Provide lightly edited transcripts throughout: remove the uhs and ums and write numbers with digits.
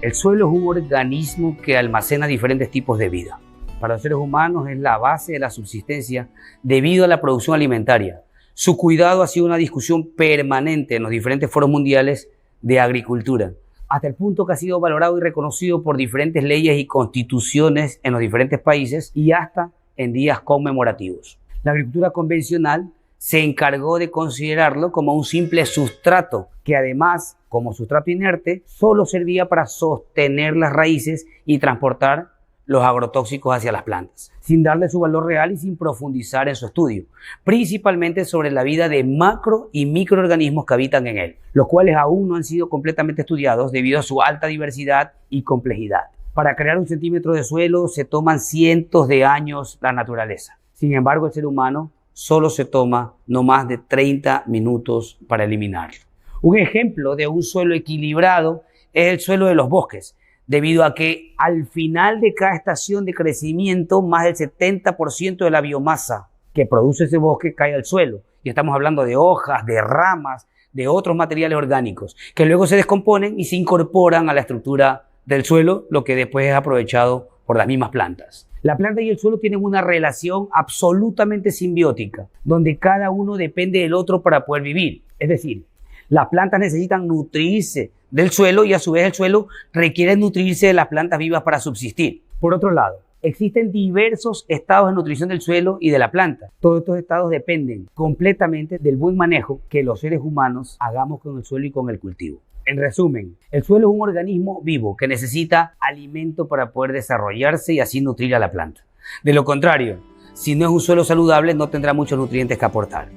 El suelo es un organismo que almacena diferentes tipos de vida. Para los seres humanos es la base de la subsistencia debido a la producción alimentaria. Su cuidado ha sido una discusión permanente en los diferentes foros mundiales de agricultura, hasta el punto que ha sido valorado y reconocido por diferentes leyes y constituciones en los diferentes países y hasta en días conmemorativos. La agricultura convencional se encargó de considerarlo como un simple sustrato, que además, como sustrato inerte, solo servía para sostener las raíces y transportar los agrotóxicos hacia las plantas, sin darle su valor real y sin profundizar en su estudio, principalmente sobre la vida de macro y microorganismos que habitan en él, los cuales aún no han sido completamente estudiados debido a su alta diversidad y complejidad. Para crear un centímetro de suelo se toman cientos de años la naturaleza. Sin embargo, el ser humano solo se toma no más de 30 minutos para eliminarlo. Un ejemplo de un suelo equilibrado es el suelo de los bosques, debido a que al final de cada estación de crecimiento, más del 70% de la biomasa que produce ese bosque cae al suelo. Y estamos hablando de hojas, de ramas, de otros materiales orgánicos, que luego se descomponen y se incorporan a la estructura del suelo, lo que después es aprovechado por las mismas plantas. La planta y el suelo tienen una relación absolutamente simbiótica, donde cada uno depende del otro para poder vivir. Es decir, las plantas necesitan nutrirse del suelo y a su vez el suelo requiere nutrirse de las plantas vivas para subsistir. Por otro lado, existen diversos estados de nutrición del suelo y de la planta. Todos estos estados dependen completamente del buen manejo que los seres humanos hagamos con el suelo y con el cultivo. En resumen, el suelo es un organismo vivo que necesita alimento para poder desarrollarse y así nutrir a la planta. De lo contrario, si no es un suelo saludable, no tendrá muchos nutrientes que aportar.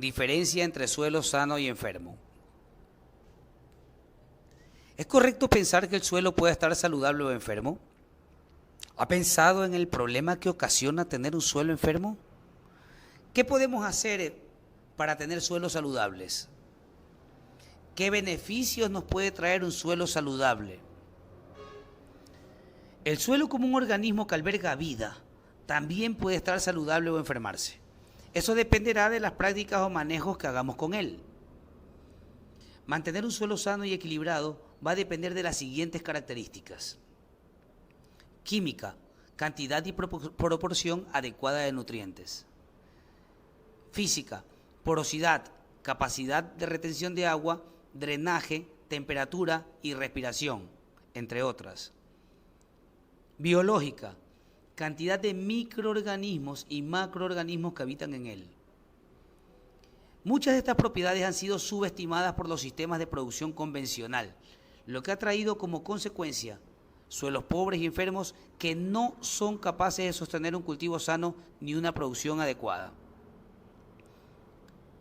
Diferencia entre suelo sano y enfermo. ¿Es correcto pensar que el suelo puede estar saludable o enfermo? ¿Ha pensado en el problema que ocasiona tener un suelo enfermo? ¿Qué podemos hacer para tener suelos saludables? ¿Qué beneficios nos puede traer un suelo saludable? El suelo, como un organismo que alberga vida, también puede estar saludable o enfermarse. Eso dependerá de las prácticas o manejos que hagamos con él. Mantener un suelo sano y equilibrado va a depender de las siguientes características. Química, cantidad y proporción adecuada de nutrientes. Física, porosidad, capacidad de retención de agua, drenaje, temperatura y respiración, entre otras. Biológica, cantidad de microorganismos y macroorganismos que habitan en él. Muchas de estas propiedades han sido subestimadas por los sistemas de producción convencional, lo que ha traído como consecuencia suelos pobres y enfermos que no son capaces de sostener un cultivo sano ni una producción adecuada.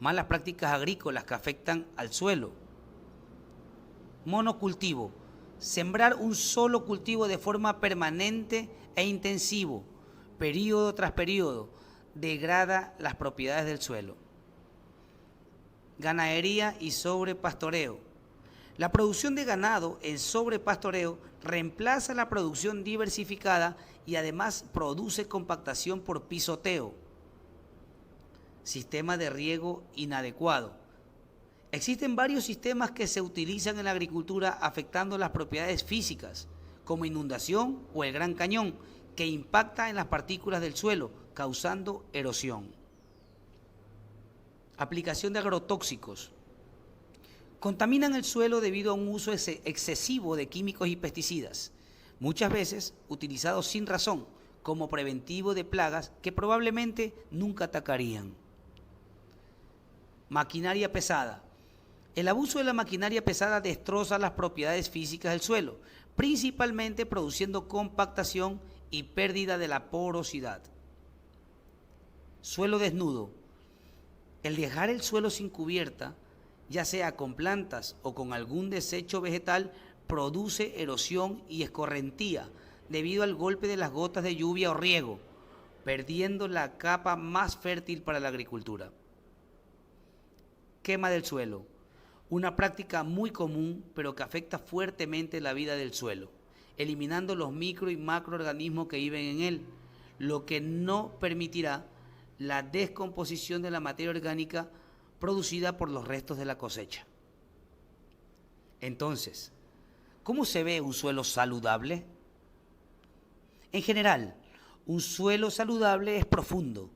Malas prácticas agrícolas que afectan al suelo. Monocultivo, sembrar un solo cultivo de forma permanente e intensivo, periodo tras periodo, degrada las propiedades del suelo. Ganadería y sobrepastoreo. La producción de ganado en sobrepastoreo reemplaza la producción diversificada y además produce compactación por pisoteo. Sistema de riego inadecuado. Existen varios sistemas que se utilizan en la agricultura afectando las propiedades físicas, como inundación o el Gran Cañón, que impacta en las partículas del suelo, causando erosión. Aplicación de agrotóxicos. Contaminan el suelo debido a un uso excesivo de químicos y pesticidas, muchas veces utilizados sin razón, como preventivo de plagas que probablemente nunca atacarían. Maquinaria pesada. El abuso de la maquinaria pesada destroza las propiedades físicas del suelo, principalmente produciendo compactación y pérdida de la porosidad. Suelo desnudo. El dejar el suelo sin cubierta ya sea con plantas o con algún desecho vegetal, produce erosión y escorrentía debido al golpe de las gotas de lluvia o riego, perdiendo la capa más fértil para la agricultura. Quema del suelo, una práctica muy común pero que afecta fuertemente la vida del suelo, eliminando los micro y macroorganismos que viven en él, lo que no permitirá la descomposición de la materia orgánica producida por los restos de la cosecha. Entonces, ¿cómo se ve un suelo saludable? En general, un suelo saludable es profundo,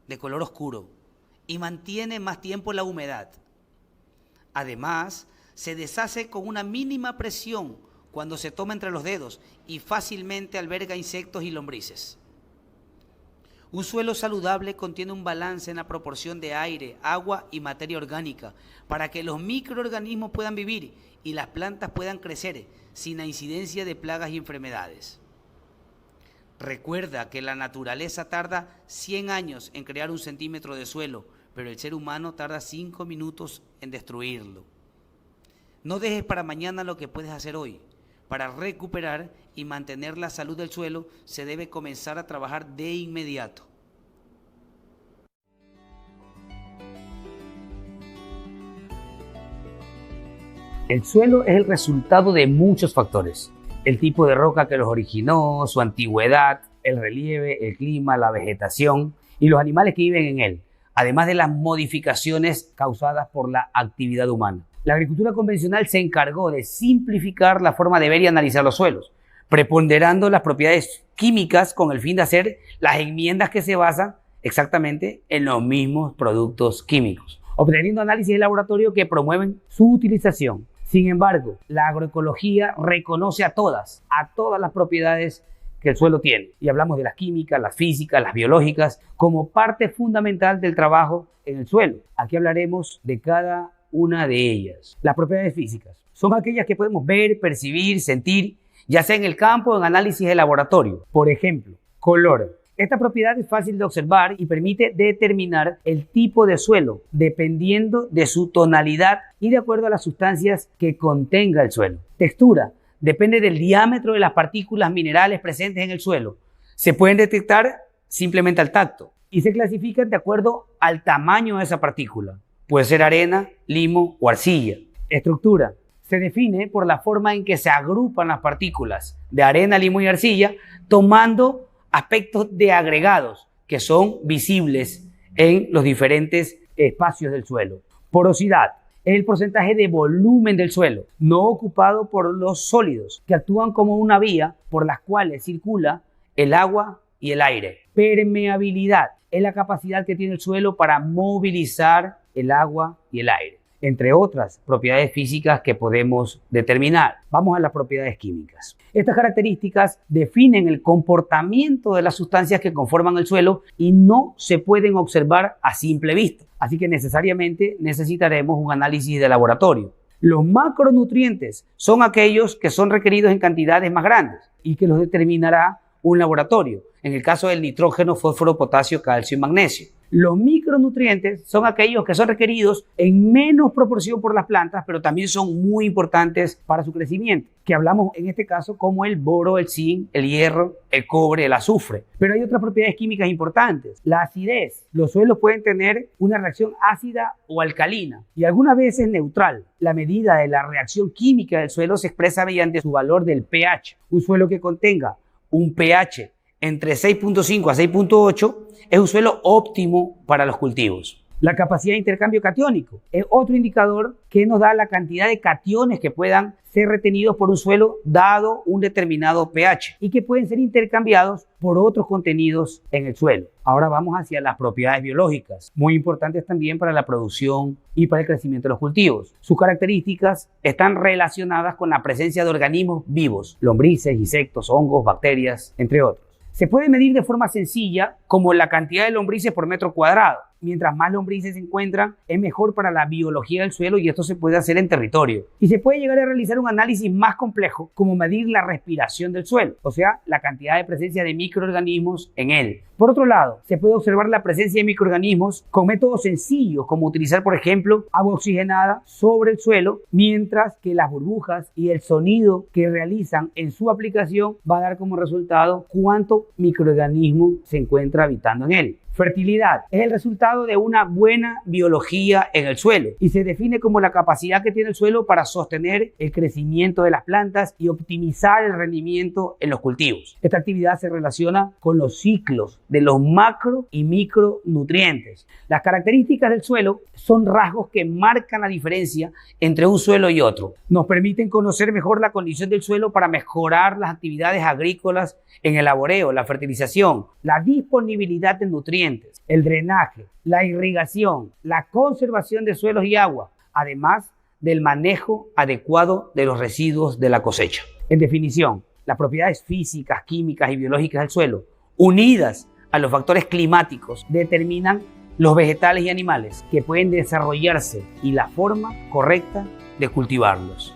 de color oscuro, y mantiene más tiempo la humedad. Además, se deshace con una mínima presión cuando se toma entre los dedos y fácilmente alberga insectos y lombrices. Un suelo saludable contiene un balance en la proporción de aire, agua y materia orgánica para que los microorganismos puedan vivir y las plantas puedan crecer sin la incidencia de plagas y enfermedades. Recuerda que la naturaleza tarda 100 años en crear un centímetro de suelo, pero el ser humano tarda 5 minutos en destruirlo. No dejes para mañana lo que puedes hacer hoy. Para recuperar y mantener la salud del suelo, se debe comenzar a trabajar de inmediato. El suelo es el resultado de muchos factores. El tipo de roca que los originó, su antigüedad, el relieve, el clima, la vegetación y los animales que viven en él, además de las modificaciones causadas por la actividad humana. La agricultura convencional se encargó de simplificar la forma de ver y analizar los suelos, preponderando las propiedades químicas con el fin de hacer las enmiendas que se basan exactamente en los mismos productos químicos, obteniendo análisis de laboratorio que promueven su utilización. Sin embargo, la agroecología reconoce a todas las propiedades que el suelo tiene. Y hablamos de las químicas, las físicas, las biológicas, como parte fundamental del trabajo en el suelo. Aquí hablaremos de cada una de ellas. Las propiedades físicas son aquellas que podemos ver, percibir, sentir, ya sea en el campo o en análisis de laboratorio. Por ejemplo, color. Esta propiedad es fácil de observar y permite determinar el tipo de suelo dependiendo de su tonalidad y de acuerdo a las sustancias que contenga el suelo. Textura. Depende del diámetro de las partículas minerales presentes en el suelo. Se pueden detectar simplemente al tacto y se clasifican de acuerdo al tamaño de esa partícula. Puede ser arena, limo o arcilla. Estructura. Se define por la forma en que se agrupan las partículas de arena, limo y arcilla, tomando aspectos de agregados que son visibles en los diferentes espacios del suelo. Porosidad. Es el porcentaje de volumen del suelo, no ocupado por los sólidos, que actúan como una vía por las cuales circula el agua y el aire. Permeabilidad es la capacidad que tiene el suelo para movilizar el agua y el aire, entre otras propiedades físicas que podemos determinar. Vamos a las propiedades químicas. Estas características definen el comportamiento de las sustancias que conforman el suelo y no se pueden observar a simple vista. Así que necesariamente necesitaremos un análisis de laboratorio. Los macronutrientes son aquellos que son requeridos en cantidades más grandes y que los determinará un laboratorio. En el caso del nitrógeno, fósforo, potasio, calcio y magnesio. Los micronutrientes son aquellos que son requeridos en menos proporción por las plantas, pero también son muy importantes para su crecimiento, que hablamos en este caso como el boro, el zinc, el hierro, el cobre, el azufre. Pero hay otras propiedades químicas importantes. La acidez. Los suelos pueden tener una reacción ácida o alcalina y algunas veces neutral. La medida de la reacción química del suelo se expresa mediante su valor del pH. Un suelo que contenga un pH entre 6.5 a 6.8 es un suelo óptimo para los cultivos. La capacidad de intercambio catiónico es otro indicador que nos da la cantidad de cationes que puedan ser retenidos por un suelo dado un determinado pH y que pueden ser intercambiados por otros contenidos en el suelo. Ahora vamos hacia las propiedades biológicas, muy importantes también para la producción y para el crecimiento de los cultivos. Sus características están relacionadas con la presencia de organismos vivos, lombrices, insectos, hongos, bacterias, entre otros. Se puede medir de forma sencilla como la cantidad de lombrices por metro cuadrado Mientras más lombrices se encuentran, es mejor para la biología del suelo y esto se puede hacer en territorio. Y se puede llegar a realizar un análisis más complejo, como medir la respiración del suelo, o sea, la cantidad de presencia de microorganismos en él. Por otro lado, se puede observar la presencia de microorganismos con métodos sencillos, como utilizar, por ejemplo, agua oxigenada sobre el suelo, mientras que las burbujas y el sonido que realizan en su aplicación va a dar como resultado cuánto microorganismo se encuentra habitando en él. Fertilidad es el resultado de una buena biología en el suelo y se define como la capacidad que tiene el suelo para sostener el crecimiento de las plantas y optimizar el rendimiento en los cultivos. Esta actividad se relaciona con los ciclos de los macro y micronutrientes. Las características del suelo son rasgos que marcan la diferencia entre un suelo y otro. Nos permiten conocer mejor la condición del suelo para mejorar las actividades agrícolas en el laboreo, la fertilización, la disponibilidad de nutrientes, el drenaje, la irrigación, la conservación de suelos y agua, además del manejo adecuado de los residuos de la cosecha. En definición, las propiedades físicas, químicas y biológicas del suelo, unidas a los factores climáticos, determinan los vegetales y animales que pueden desarrollarse y la forma correcta de cultivarlos.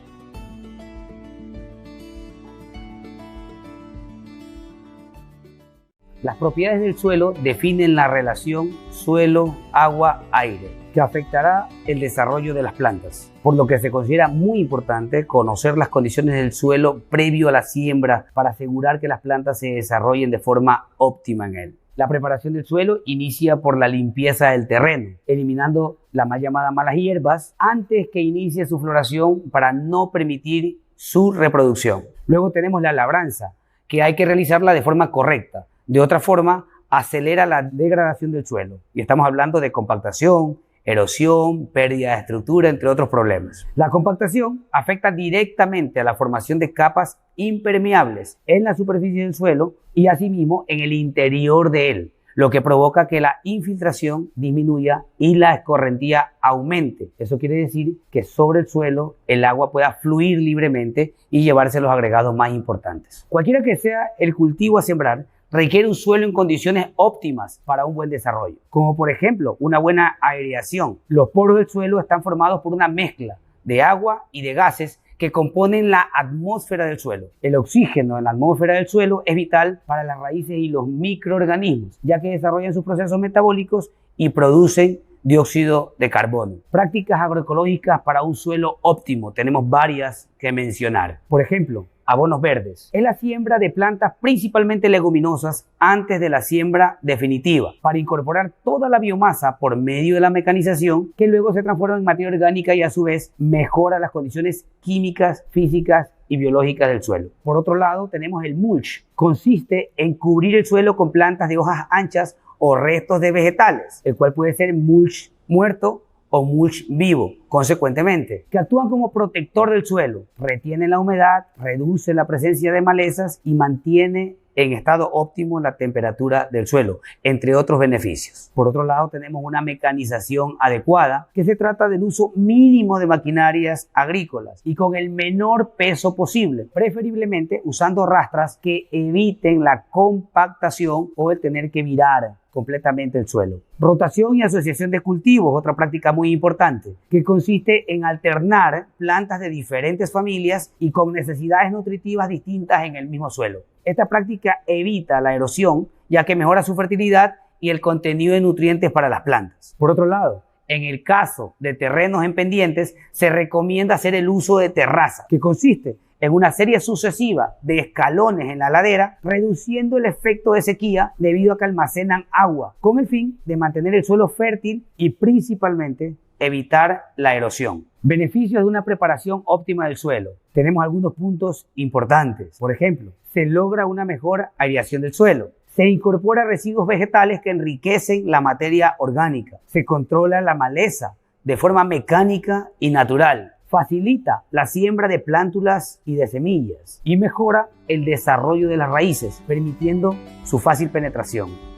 Las propiedades del suelo definen la relación suelo-agua-aire, que afectará el desarrollo de las plantas, por lo que se considera muy importante conocer las condiciones del suelo previo a la siembra para asegurar que las plantas se desarrollen de forma óptima en él. La preparación del suelo inicia por la limpieza del terreno, eliminando las mal llamadas malas hierbas antes que inicie su floración para no permitir su reproducción. Luego tenemos la labranza, que hay que realizarla de forma correcta. De otra forma, acelera la degradación del suelo. Y estamos hablando de compactación, erosión, pérdida de estructura, entre otros problemas. La compactación afecta directamente a la formación de capas impermeables en la superficie del suelo y asimismo en el interior de él, lo que provoca que la infiltración disminuya y la escorrentía aumente. Eso quiere decir que sobre el suelo el agua pueda fluir libremente y llevarse los agregados más importantes. Cualquiera que sea el cultivo a sembrar, requiere un suelo en condiciones óptimas para un buen desarrollo, como por ejemplo una buena aireación. Los poros del suelo están formados por una mezcla de agua y de gases que componen la atmósfera del suelo. El oxígeno en la atmósfera del suelo es vital para las raíces y los microorganismos, ya que desarrollan sus procesos metabólicos y producen dióxido de carbono. Prácticas agroecológicas para un suelo óptimo. Tenemos varias que mencionar. Por ejemplo, abonos verdes. Es la siembra de plantas principalmente leguminosas antes de la siembra definitiva para incorporar toda la biomasa por medio de la mecanización que luego se transforma en materia orgánica y a su vez mejora las condiciones químicas, físicas y biológicas del suelo. Por otro lado tenemos el mulch. Consiste en cubrir el suelo con plantas de hojas anchas o restos de vegetales, el cual puede ser mulch muerto o mulch vivo, consecuentemente, que actúan como protector del suelo, retiene la humedad, reduce la presencia de malezas y mantiene en estado óptimo la temperatura del suelo, entre otros beneficios. Por otro lado, tenemos una mecanización adecuada, que se trata del uso mínimo de maquinarias agrícolas y con el menor peso posible, preferiblemente usando rastras que eviten la compactación o el tener que virar completamente el suelo. Rotación y asociación de cultivos, otra práctica muy importante, que consiste en alternar plantas de diferentes familias y con necesidades nutritivas distintas en el mismo suelo. Esta práctica evita la erosión, ya que mejora su fertilidad y el contenido de nutrientes para las plantas. Por otro lado, en el caso de terrenos en pendientes, se recomienda hacer el uso de terraza, que consiste en una serie sucesiva de escalones en la ladera, reduciendo el efecto de sequía debido a que almacenan agua, con el fin de mantener el suelo fértil y principalmente evitar la erosión. Beneficios de una preparación óptima del suelo. Tenemos algunos puntos importantes. Por ejemplo, se logra una mejor aireación del suelo. Se incorpora residuos vegetales que enriquecen la materia orgánica. Se controla la maleza de forma mecánica y natural. Facilita la siembra de plántulas y de semillas y mejora el desarrollo de las raíces, permitiendo su fácil penetración.